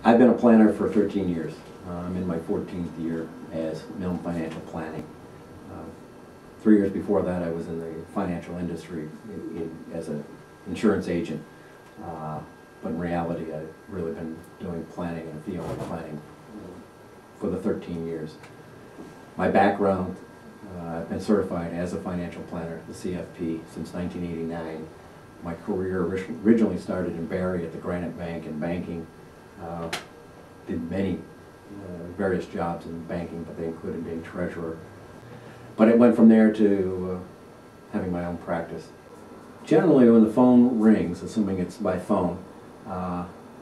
I've been a planner for 13 years. I'm in my 14th year as Milne Financial Planning. 3 years before that, I was in the financial industry as an insurance agent. But in reality, I've really been doing planning and fee-only planning for the 13 years. My background, I've been certified as a financial planner, the CFP, since 1989. My career originally started in Barrie at the Granite Bank in banking. Did many various jobs in banking, but they included being treasurer. But it went from there to having my own practice. Generally, when the phone rings, assuming it's by phone,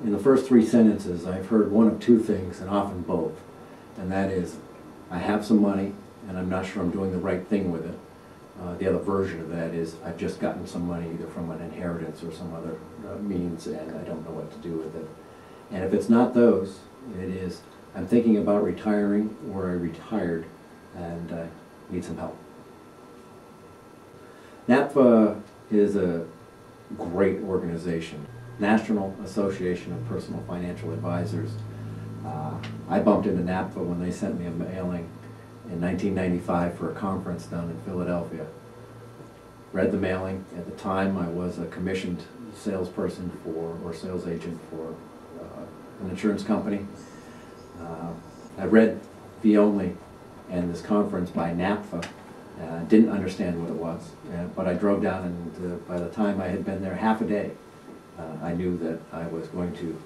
in the first 3 sentences, I've heard one of 2 things, and often both. And that is, I have some money, and I'm not sure I'm doing the right thing with it. The other version of that is, I've just gotten some money either from an inheritance or some other means, and I don't know what to do with it. And if it's not those, it is, I'm thinking about retiring, or I retired, and I need some help. NAPFA is a great organization. National Association of Personal Financial Advisors. I bumped into NAPFA when they sent me a mailing in 1995 for a conference down in Philadelphia. Read the mailing. At the time, I was a commissioned salesperson or sales agent for an insurance company. I read Fee Only and this conference by NAPFA. Didn't understand what it was, but I drove down, and by the time I had been there half a day, I knew that I was going to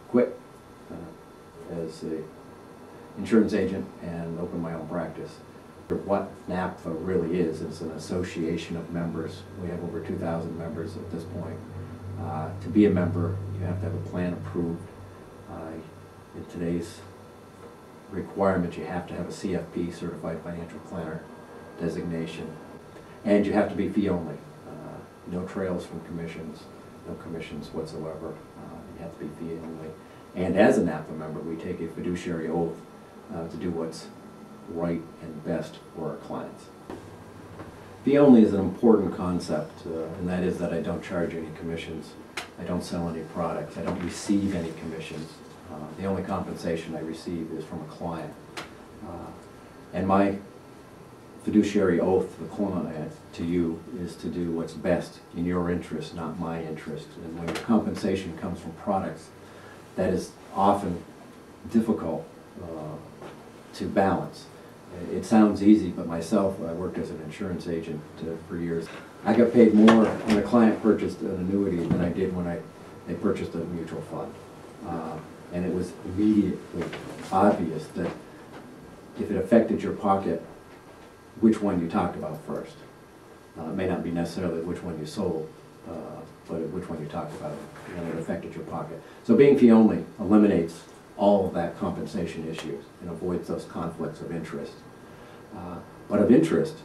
quit as an insurance agent and open my own practice. What NAPFA really is, it's an association of members. We have over 2,000 members at this point. To be a member, you have to have a plan approved. In today's requirements, you have to have a CFP, Certified Financial Planner designation, and you have to be fee only. No trails from commissions, no commissions whatsoever. You have to be fee only. And as a NAPFA member, we take a fiduciary oath to do what's right and best for our clients. Fee only is an important concept, and that is that I don't charge any commissions. I don't sell any products. I don't receive any commissions. The only compensation I receive is from a client. And my fiduciary oath to the client, to you, is to do what's best in your interest, not my interest. And when your compensation comes from products, that is often difficult to balance. It sounds easy, but myself, I worked as an insurance agent for years. I got paid more when a client purchased an annuity than I did when they purchased a mutual fund. And it was immediately obvious that if it affected your pocket, which one you talked about first. It may not be necessarily which one you sold, but which one you talked about when it affected your pocket. So being fee only eliminates all of that compensation issues and avoids those conflicts of interest. But of interest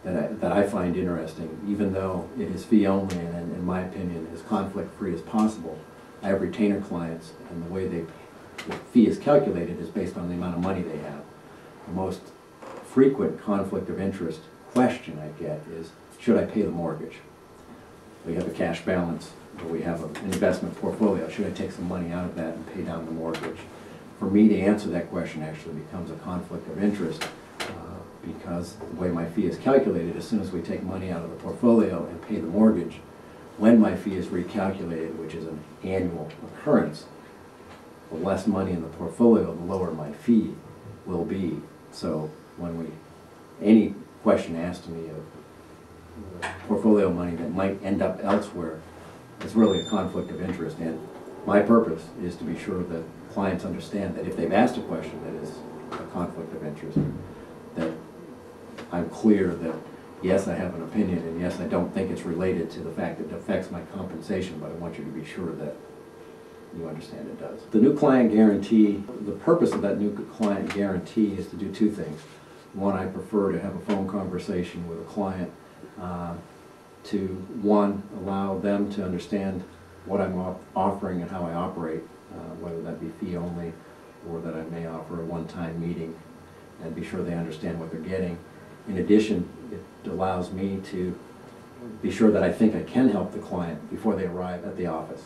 that I find interesting, even though it is fee only and in my opinion as conflict free as possible, I have retainer clients, and the way the fee is calculated is based on the amount of money they have. The most frequent conflict of interest question I get is, should I pay the mortgage? We have a cash balance, or we have an investment portfolio. Should I take some money out of that and pay down the mortgage? For me to answer that question actually becomes a conflict of interest because the way my fee is calculated, as soon as we take money out of the portfolio and pay the mortgage, when my fee is recalculated, which is an annual occurrence, the less money in the portfolio, the lower my fee will be. So when any question asked to me of portfolio money that might end up elsewhere, it's really a conflict of interest. And my purpose is to be sure that clients understand that if they've asked a question that is a conflict of interest, that I'm clear that yes, I have an opinion, and yes, I don't think it's related to the fact that it affects my compensation, but I want you to be sure that you understand it does. The new client guarantee, the purpose of that new client guarantee is to do 2 things. One, I prefer to have a phone conversation with a client to, one, allow them to understand what I'm offering and how I operate, whether that be fee only or that I may offer a one-time meeting, and be sure they understand what they're getting. In addition, it allows me to be sure that I think I can help the client before they arrive at the office.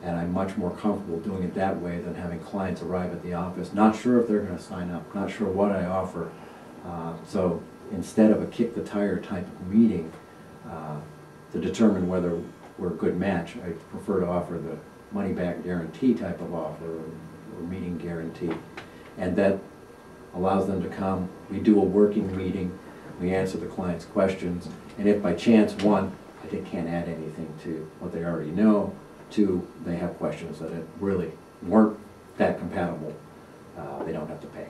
And I'm much more comfortable doing it that way than having clients arrive at the office, not sure if they're going to sign up, not sure what I offer. So instead of a kick the tire type of meeting to determine whether we're a good match, I prefer to offer the money back guarantee type of offer or meeting guarantee. And that allows them to come, we do a working meeting, we answer the client's questions, and if by chance, one, I can't add anything to what they already know, two, they have questions that really weren't that compatible, they don't have to pay.